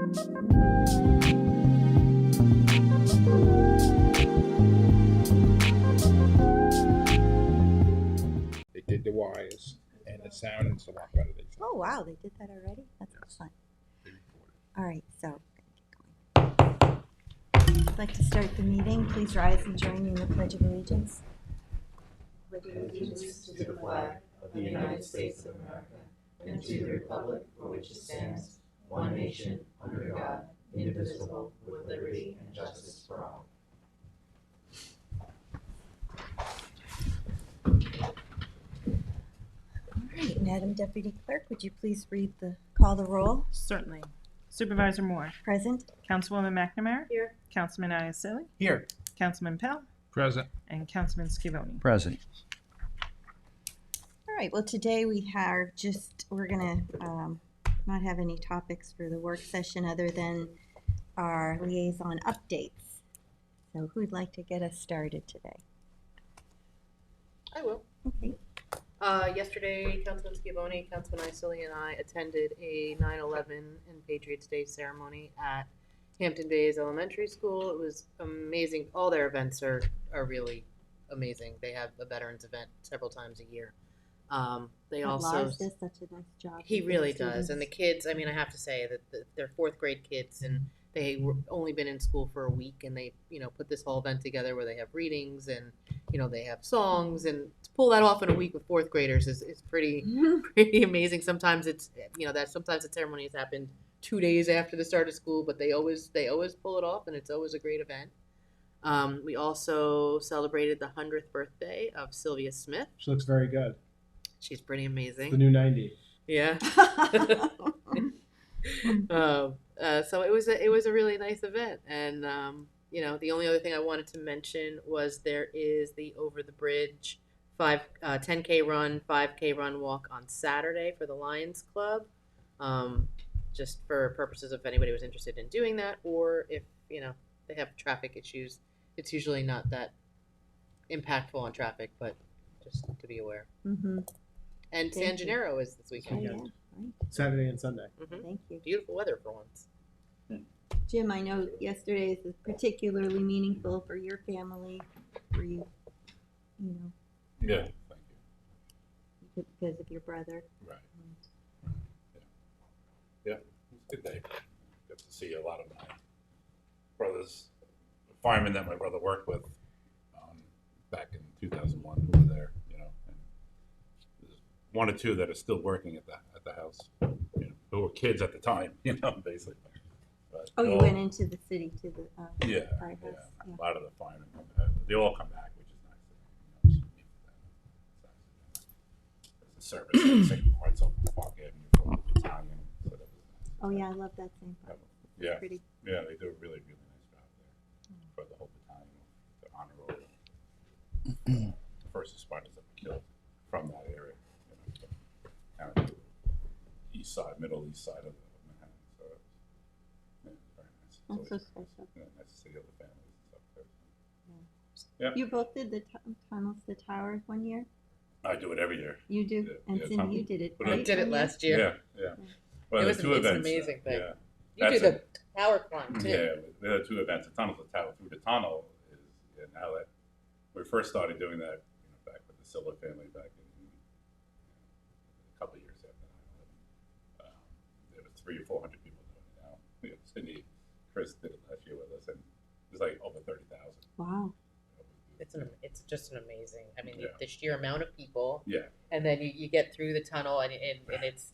They did the wires, and the sound is a lot better. They said. Oh, wow, they did that already? That's excellent. They recorded. All right, so I'd like to start the meeting. Please rise and join me in the Pledge of Allegiance. Pledge allegiance to the flag of the United States of America and to the republic for which it stands, one nation, under God, indivisible, with liberty and justice for all. All right, Madam Deputy Clerk, would you please call the roll? Certainly. Supervisor Moore. Present? Councilwoman McNamara. Here. Councilman Iacili. Here. Councilman Pell. Present. And Councilman Schivoni. Present. All right, well, today we're gonna not have any topics for the work session other than our liaison updates. So who'd like to get us started today? I will. Okay. Yesterday, Councilman Schivoni, Councilman Iacili, and I attended a 9/11 and Patriots Day ceremony at Hampton Bays Elementary School. It was amazing. All their events are really amazing. They have a veterans event several times a year. They also Lars does such a nice job. he with really the does, and the students. kids. I mean, I have to say that they're fourth grade kids, and they were only been in school for a week, and they put this whole event together where they have readings and they have songs, and to pull that off in a week with fourth graders is pretty amazing. Sometimes it's sometimes the ceremony has happened 2 days after the start of school, but they always pull it off, and it's always a great event. We also celebrated the 100th birthday of Sylvia Smith. She looks very good. She's pretty amazing. The new 90. Yeah. So it was a really nice event, and the only other thing I wanted to mention was there is the Over the Bridge 10K run, 5K run walk on Saturday for the Lions Club. Just for purposes of if anybody was interested in doing that, or if they have traffic issues, it's usually not that impactful on traffic, but just to be aware. Mm-hmm. And Thank San you. Gennaro is this Oh, weekend. yeah, right. Saturday and Sunday. Mhm. Thank you. Beautiful weather for once. Jim, I know yesterday is particularly meaningful for your family, for you, Yeah, thank you. because of your brother. Right. Yeah, it was a good day. Got to see a lot of my brothers, firemen that my brother worked with back in 2001 who were there, and there's one or two that are still working at the house, who were kids at the time, basically. But Oh, you all- went into the city to the Yeah, firehouse. yeah. Yeah. A lot of the firemen, they all come back, which is nice. Just meet them. It's a service at the same parts of Park Avenue for the battalion, so that was nice. Oh yeah, I love that same part. Yeah, Pretty. yeah, they do a really, really nice job there for the whole battalion, the honor roll. The first responders that were killed from that area, kind of east side, middle east side of Manhattan. So yeah, very nice. That's It's so always, special. nice to see other families and stuff there. Yeah. You both did the tunnels, the towers one year. I do it every year. You do, Yeah, and yeah, Cindy, Tom- you did it. But I right, did it one year? last year. Yeah. Well, It the was two it's an events. amazing thing. Yeah. You do That's the tower climb too. Yeah, there are two events. The tunnel, through the tunnel is now that we first started doing that, back with the Silva family back in a couple of years after 9/11. There was 300 or 400 people doing it now. Cindy, Chris did it last year with us, and it was like over 30,000. Wow. It's just an amazing. I mean, Yeah. the sheer amount of people, Yeah, and then you get through the tunnel, and it's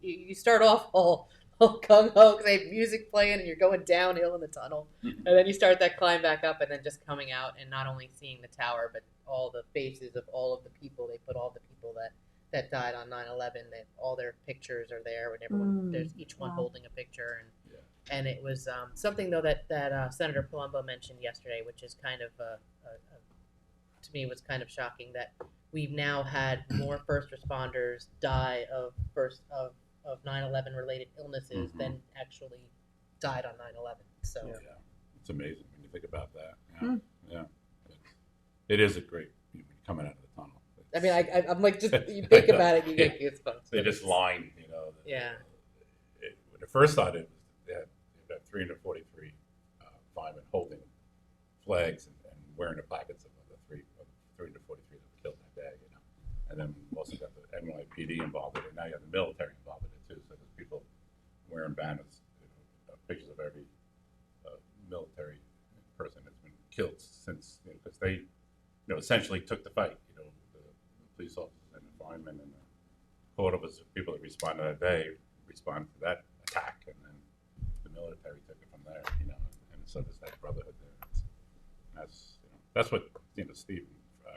you start off all gung ho because they have music playing, and you're going downhill in the tunnel, Mhm. and then you start that climb back up, and then just coming out and not only seeing the tower, but all the faces of all of the people. They put all the people that died on 9/11. That all their pictures are there, and everyone there's each one Wow. holding a picture, yeah. and it was something though that Senator Palumbo mentioned yesterday, which is kind of to me was kind of shocking that we've now had more first responders die of 9/11 related illnesses Mhm. than actually died on 9/11. So Yeah, it's amazing when you think about that. Yeah, Hmm. yeah. It is a great coming out of the tunnel. I mean, I'm like just you think about it, you get goosebumps. They but just it's- line, Yeah. When it first started, they had 343 firemen holding flags and wearing the plackets of the 343 that were killed that day, you know. And then we also got the NYPD involved in it. Now you have the military involved in it too. So there's people wearing banners, you know, pictures of every military person that's been killed since, you know, because they, you know, essentially took the fight. You know, the police officers and the firemen and the quarters of people that responded that day responded to that attack, and then the military took it from there. You know, and so there's that brotherhood there. That's, you know, that's what, you know,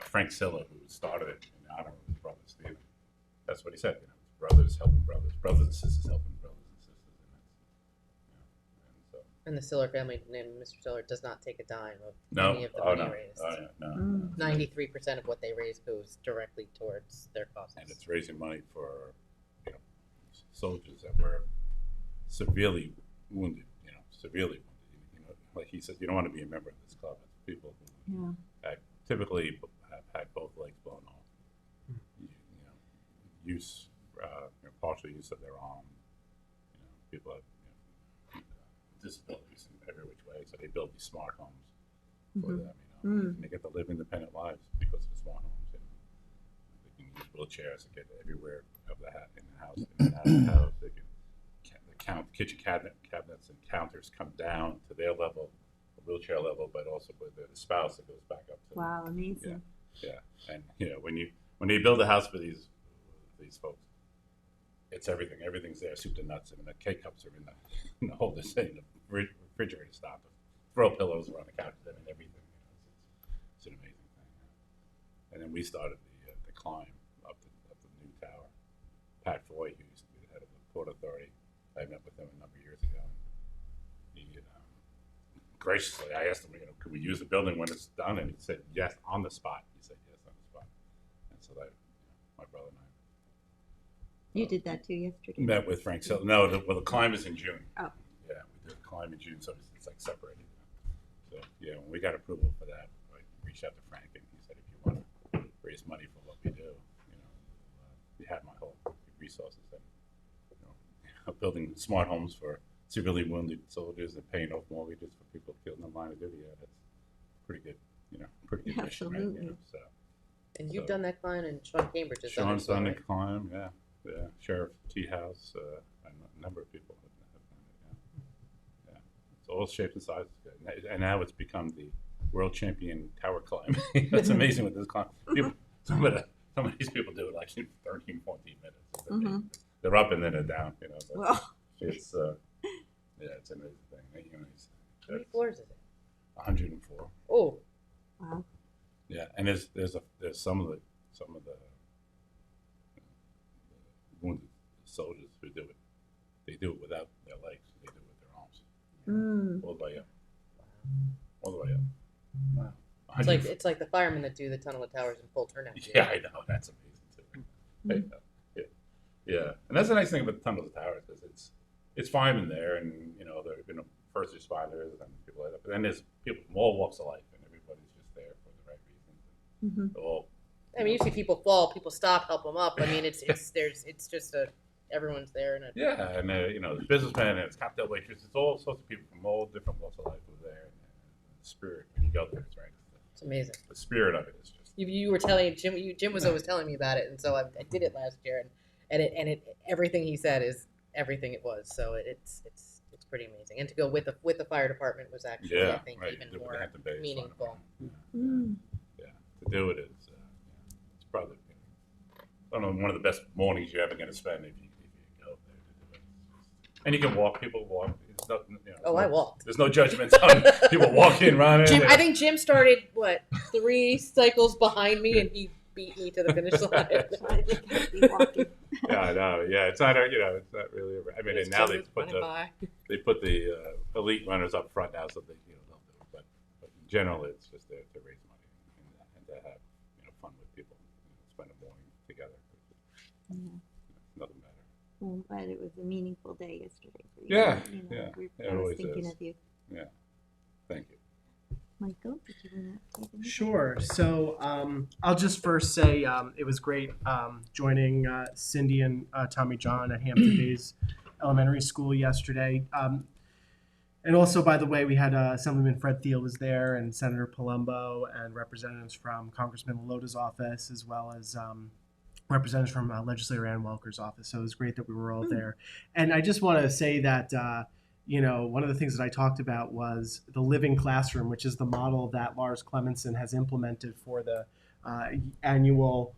Frank Silla, who started it in honor of his brother Stephen. That's what he said. You know, brothers helping brothers, brothers and sisters helping brothers and sisters, and that's, you know, and so. And the Siller family, named Mr. Siller, does not take a dime of No, any of the oh money no, raised. oh yeah, no. Mm. 93% of what they raise goes directly towards their costs. And it's raising money for, you know, soldiers that were severely wounded. You know, severely wounded. You know, like he says, you don't want to be a member of this club. It's people who typically have had both legs blown off. You know, use, you know, partial use of their arm. You know, people have, you know, disabilities in every which way, so they build these smart homes for them. You know, and they get to live independent lives because of the smart homes. You know, they can use wheelchairs to get everywhere of the in the house. In the house, they can the kitchen cabinets and counters come down to their level, wheelchair level, but also with the spouse that goes back up to. Wow, amazing. Yeah, and you know, when you build a house for these folks, it's everything. Everything's there, soup to nuts, and the K cups are in the holder, in the refrigerator stop. Throw pillows around the couch, and everything. You know, it's an amazing thing. And then we started the climb up the new tower. Pat Foy, who used to be the head of the Port Authority, I met with him a number of years ago. He graciously, I asked him, you know, could we use the building when it's done? And he said yes on the spot. He said yes on the spot. And so that, you know, my brother and I. You did that too yesterday. Met with Frank Sill. No, the climb is in June. Oh. Yeah, we did the climb in June, so it's like separated. So yeah, when we got approval for that, I reached out to Frank, and he said, if you want to raise money for what we do, you know, you have my whole resources. And, you know, building smart homes for severely wounded soldiers and paying off mortgages for people killed in the line of duty. Yeah, that's pretty good. You know, pretty good mission, right? You know, so. And you've done that climb, and Sean Cambridge has Sean's done done it. the climb, yeah. Sheriff T House, a number of people have done it. Yeah, it's all shapes and sizes, and now it's become the world champion tower climb. That's amazing with this climb. People, some of these people do it like in 13, 14 minutes. They're up and then they're down. You know, but Well, it's yeah, it's an amazing thing. You know, How many floors is it? 104. Oh, wow. Yeah, and there's some of the wounded soldiers who do it. They do it without their legs. They do it with their arms. All the way up. All the way up. Wow. it's like the firemen that do the Tunnel of Towers in full turnout. Yeah, I know. That's amazing too. Yeah, and that's the nice thing about the Tunnel of Towers because it's firemen there, and you know there have been first responders and people like that. But then there's people from all walks of life, and everybody's just there for the right reasons. All. I mean, you see people fall, people stop, help them up. I mean, it's just everyone's there, and Yeah, and you know, the businessmen and it's cocktail waitresses, it's all sorts of people from all different walks of life who are there, and the spirit when you go there, it's right. it's amazing. The spirit of it is just. You were telling Jim was always telling me about it, and so I did it last year, and it everything he said is everything it was. So it's pretty amazing, and to go with the fire department was actually I think right. even Do it more with Hampton Bays meaningful. Yeah, to do it is it's probably I don't know one of the best mornings you're ever going to spend if you go there to do it. And you can walk. People walk. It's not, you know, I walked. There's no judgments on people walking, running. Jim, I think Jim started 3 cycles behind me, and he beat me to the finish line. I think I'd be walking. Yeah, I know. Yeah, it's not. It's not really. I mean, and now they put the elite runners up front now, so they they'll do it. But in general, it's just there to raise money and to have fun with people, spend a morning together. Nothing better. Well, I'm glad it was a meaningful day yesterday for you. Yeah, I was thinking of you. Yeah, thank you. Michael, did you want to take anything? Sure. So I'll just first say it was great joining Cindy and Tommy John at Hampton Bays Elementary School yesterday. And also, by the way, we had Assemblyman Fred Thiel was there, and Senator Palumbo, and representatives from Congressman Lota's office, as well as representatives from Legislator Ann Welker's office. So it was great that we were all there. And I just want to say that, one of the things that I talked about was the living classroom, which is the model that Lars Clemenson has implemented for the annual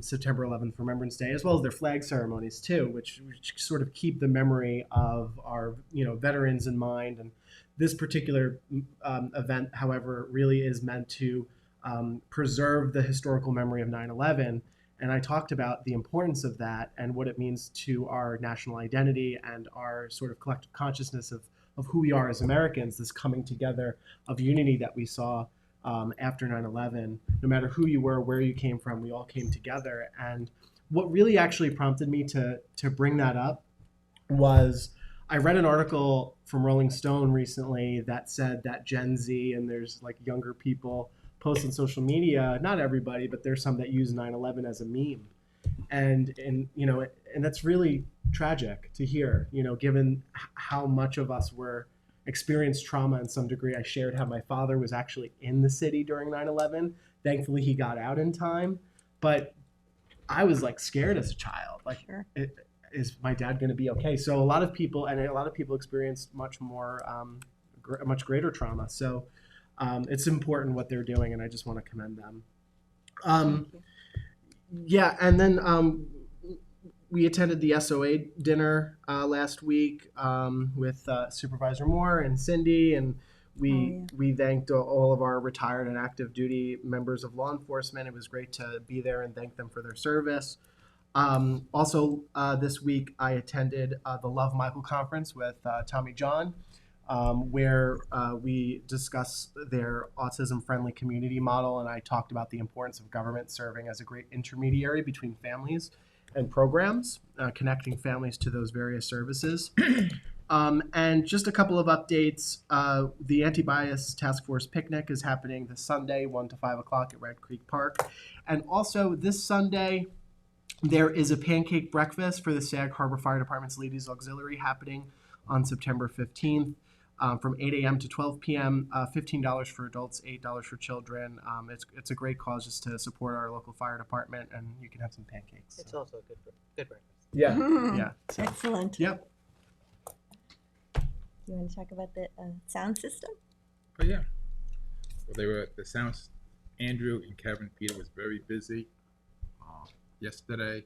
September 11th Remembrance Day, as well as their flag ceremonies too, which sort of keep the memory of our veterans in mind. And this particular event, however, really is meant to preserve the historical memory of 9/11. And I talked about the importance of that and what it means to our national identity and our sort of collective consciousness of who we are as Americans, this coming together of unity that we saw after 9/11. No matter who you were, where you came from, we all came together. And what really actually prompted me to bring that up was I read an article from Rolling Stone recently that said that Gen Z, and there's like younger people post on social media, not everybody, but there's some that use 9/11 as a meme. And that's really tragic to hear, given how much of us were experienced trauma in some degree. I shared how my father was actually in the city during 9/11. Thankfully, he got out in time, but I was like scared as a child. Like, Sure. is my dad going to be okay? So a lot of people experienced much more, much greater trauma. So it's important what they're doing, and I just want to commend them. Thank you. Yeah, and then we attended the SOA dinner last week with Supervisor Moore and Cindy, and we thanked all of our retired and active duty members of law enforcement. It was great to be there and thank them for their service. Also, this week I attended the Love Michael conference with Tommy John, where we discussed their autism-friendly community model, and I talked about the importance of government serving as a great intermediary between families and programs, connecting families to those various services. And just a couple of updates. The Anti-Bias Task Force Picnic is happening this Sunday, 1 to 5 o'clock at Red Creek Park. And also this Sunday, there is a pancake breakfast for the Sag Harbor Fire Department's Ladies Auxiliary happening on September 15th. From 8 a.m. to 12 p.m., $15 for adults, $8 for children. It's a great cause just to support our local fire department, and you can have some pancakes. It's also a good breakfast. Yeah, Mhm. yeah. So, Excellent. yep. You want to talk about the sound system? Oh yeah. Well, they were at the sounds. Andrew and Kevin Peter was very busy. Yesterday,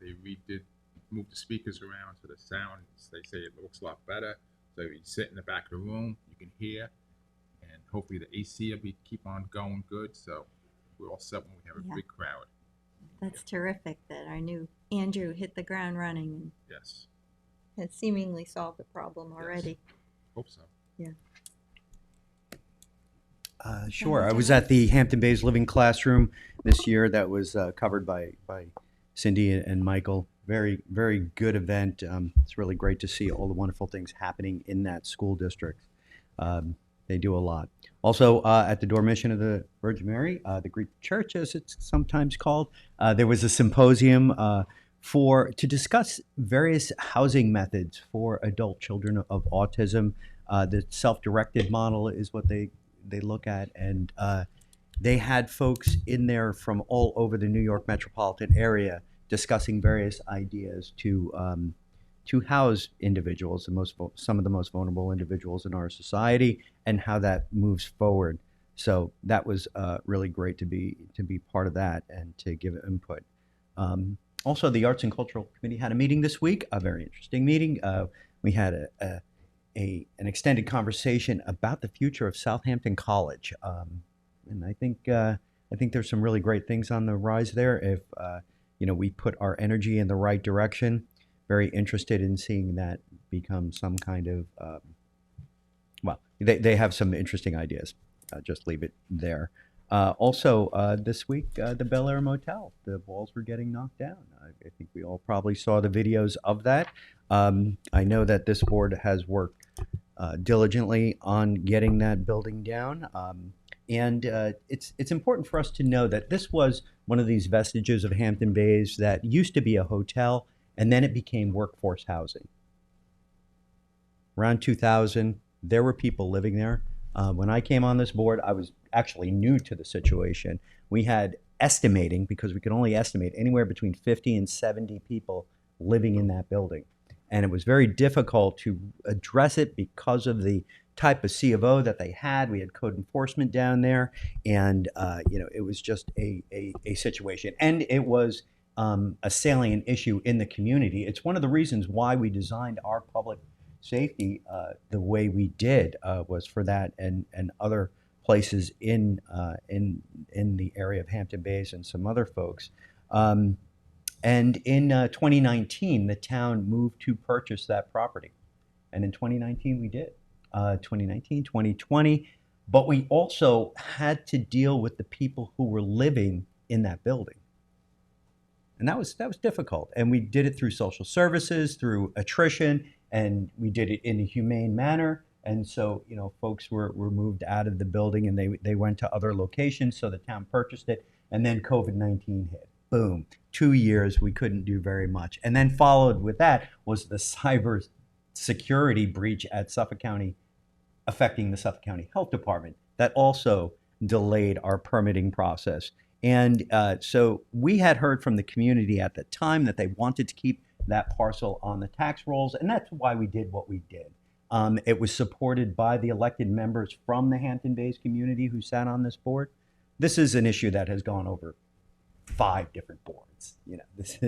they moved the speakers around so the sound. They say it looks a lot better. So you sit in the back of the room, you can hear, and hopefully the AC will keep on going good. So we're all set when we have a Yeah. big crowd. That's terrific that our new Andrew hit the ground running and Yes, has seemingly solved the problem already. hope so. Sure. I was at the Hampton Bays Living Classroom this year. That was covered by Cindy and Michael. Very, very good event. It's really great to see all the wonderful things happening in that school district. They do a lot. Also, at the Dormition of the Virgin Mary, the Greek Church, as it's sometimes called, there was a symposium to discuss various housing methods for adult children of autism. The self-directed model is what they look at, and they had folks in there from all over the New York metropolitan area discussing various ideas to house individuals, some of the most vulnerable individuals in our society, and how that moves forward. So that was really great to be part of that and to give input. Also, the Arts and Cultural Committee had a meeting this week, a very interesting meeting. We had an extended conversation about the future of Southampton College, and I think there's some really great things on the rise there if we put our energy in the right direction. Very interested in seeing that become some kind of they have some interesting ideas. Just leave it there. Also, this week, the Bel Air Motel, the walls were getting knocked down. I think we all probably saw the videos of that. I know that this board has worked diligently on getting that building down. And it's important for us to know that this was one of these vestiges of Hampton Bays that used to be a hotel, and then it became workforce housing. around 2000, there were people living there. When I came on this board, I was actually new to the situation. We had estimating, because we could only estimate, anywhere between 50 and 70 people living in that building. And it was very difficult to address it because of the type of C of O that they had. We had code enforcement down there, and it was just a situation. And it was a salient issue in the community. It's one of the reasons why we designed our public safety the way we did, was for that and other places in the area of Hampton Bays and some other folks. And in 2019, the town moved to purchase that property. And in 2019, we did. 2019, 2020. But we also had to deal with the people who were living in that building. And that was difficult. And we did it through social services, through attrition, and we did it in a humane manner. And so, folks were moved out of the building and they went to other locations. So the town purchased it. And then COVID-19 hit. Boom. 2 years, we couldn't do very much. And then followed with that was the cyber security breach at Suffolk County, affecting the Suffolk County Health Department. That also delayed our permitting process. And so we had heard from the community at the time that they wanted to keep that parcel on the tax rolls. And that's why we did what we did. It was supported by the elected members from the Hampton Bays community who sat on this board. This is an issue that has gone over 5 different boards. This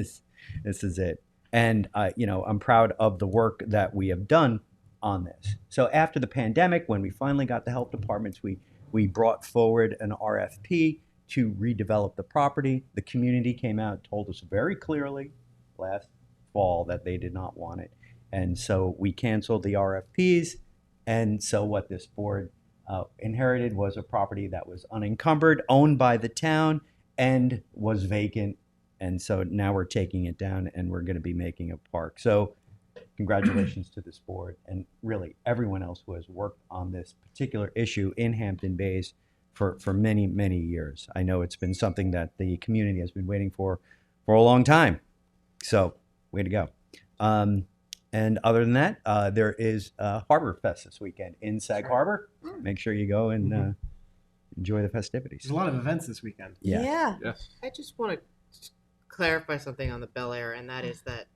is it. And I'm proud of the work that we have done on this. So after the pandemic, when we finally got the health departments, we brought forward an RFP to redevelop the property. The community came out, told us very clearly last fall that they did not want it. And so we canceled the RFPs. And so what this board inherited was a property that was unencumbered, owned by the town, and was vacant. And so now we're taking it down and we're going to be making a park. So congratulations to this board and really everyone else who has worked on this particular issue in Hampton Bays for many, many years. I know it's been something that the community has been waiting for a long time. So way to go. And other than that, there is Harbor Fest this weekend in Sag Harbor. Make sure you go and enjoy the festivities. There's a lot of events this weekend. Yeah. Yes. I just want to clarify something on the Bel Air, and that is that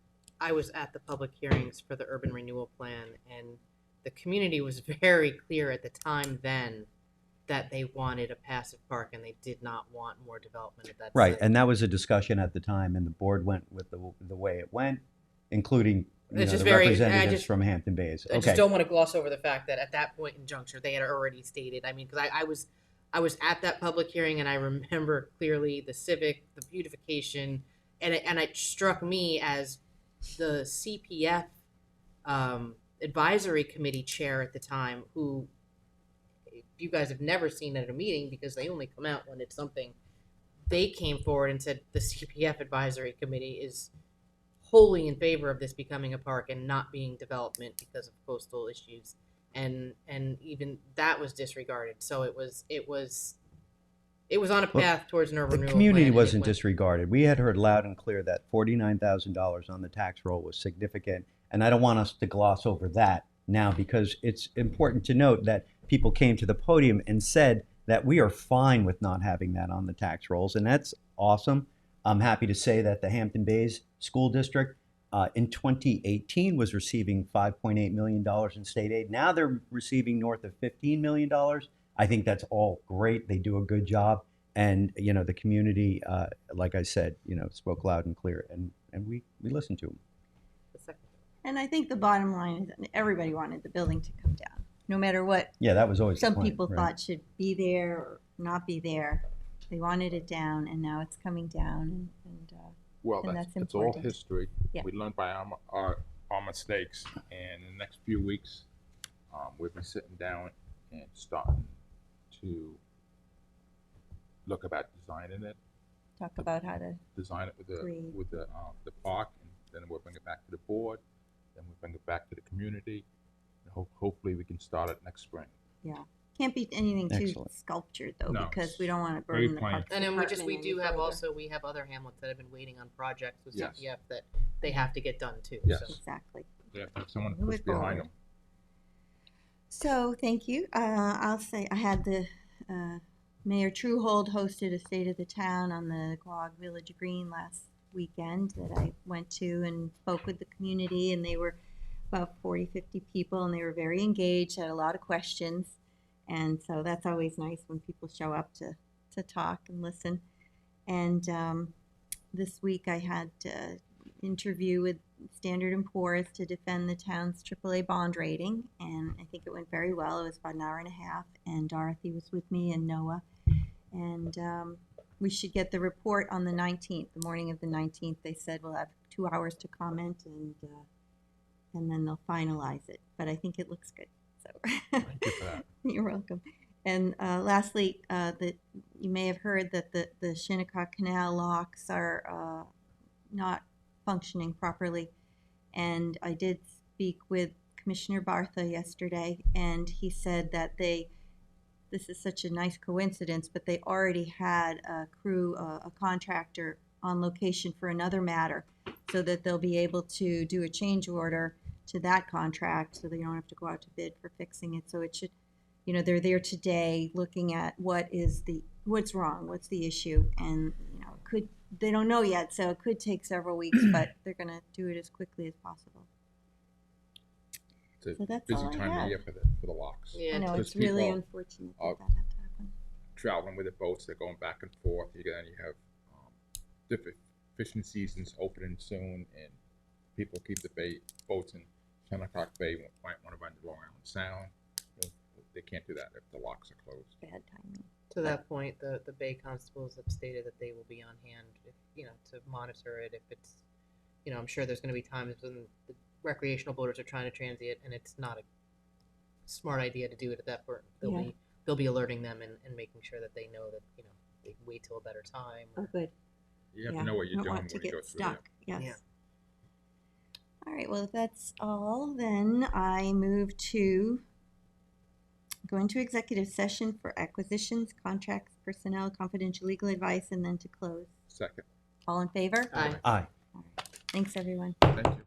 I was at the public hearings for the urban renewal plan, and the community was very clear at the time then that they wanted a passive park and they did not want more development at that Right, site. and that was a discussion at the time, and the board went with the way it went, including It's just the very- representatives I just- from Hampton Bays. I just don't want to gloss over the fact that at that point in juncture, they had already stated, because I was at that public hearing and I remember clearly the civic, the beautification, and it struck me as the CPF advisory committee chair at the time, who you guys have never seen at a meeting because they only come out when it's something. They came forward and said the CPF advisory committee is wholly in favor of this becoming a park and not being development because of coastal issues, and even that was disregarded. So it was on a path towards an urban The renewal community plan, and it wasn't went- disregarded. We had heard loud and clear that $49,000 on the tax roll was significant, and I don't want us to gloss over that now because it's important to note that people came to the podium and said that we are fine with not having that on the tax rolls, and that's awesome. I'm happy to say that the Hampton Bays School District in 2018 was receiving $5.8 million in state aid. Now they're receiving north of $15 million. I think that's all great. They do a good job. And, the community, like I said, spoke loud and clear, and we listened to them. the second- And I think the bottom line is that everybody wanted the building to come down, no matter what Yeah, that was always the some plan, people right? thought should be there or not be there. They wanted it down, and now it's coming down. Well, And that's that's all important. history. Yeah. We learned by our mistakes, and in the next few weeks, we'll be sitting down and starting to look about designing it, Talk about how to. design it with Agreed. the park, and then we'll bring it back to the board, then we'll bring it back to the community, and hopefully we can start it next spring. Can't be anything too Excellent. sculptured though, No, because we don't want to very burden the plain. parks And then we department do any have further. we have other hamlets that have been waiting on projects with Yes. CPF that they have to get done too. Yes. So. Exactly. They have to have someone Move push it behind forward. So, thank you. I'll say I had the Mayor Truehold hosted a State of the Town on the Quogue Village Green last weekend that I went to and spoke with the community, and they were about 40, 50 people, and they were very engaged, had a lot of questions. And so that's always nice when people show up to talk and listen. And this week I had an interview with Standard & Poor's to defend the town's AAA bond rating, and I think it went very well. It was about an hour and a half, and Dorothy was with me and Noah. And we should get the report on the 19th, the morning of the 19th. They said we'll have 2 hours to comment, and then they'll finalize it. But I think it looks good. So Thank you for that. you're welcome. And lastly, that you may have heard that the Shinnecock Canal locks are not functioning properly. And I did speak with Commissioner Bartha yesterday, and he said that this is such a nice coincidence, but they already had a crew, a contractor on location for another matter, so that they'll be able to do a change order to that contract, so they don't have to go out to bid for fixing it. So it should, they're there today looking at what's wrong, what's the issue, and they don't know yet, so it could take several weeks, but they're gonna do it as quickly as possible. It's So a that's busy all I time of have. year for the locks. Yeah. I know, Because it's really people unfortunate are- that had to happen. Traveling with the boats, they're going back and forth. You have different fishing seasons opening soon, and people keep the boats in Shinnecock Bay might want to run to Long Island Sound. They can't do that if the locks are closed. Bad timing. To that point, the Bay Constables have stated that they will be on hand, to monitor it if it's, I'm sure there's gonna be times when the recreational boaters are trying to transient and it's not a smart idea to do it at that point. They'll be alerting them and making sure that they know that, they wait till a better time. Oh, good. You have Yeah, to know what you're don't doing want to when you go get through there. stuck. Yes. Yeah. All right, well, if that's all, then I move to go into executive session for acquisitions, contracts, personnel, confidential legal advice, and then to close. Second. All in favor? Aye. Aye. All right. Thanks, everyone. Thank you.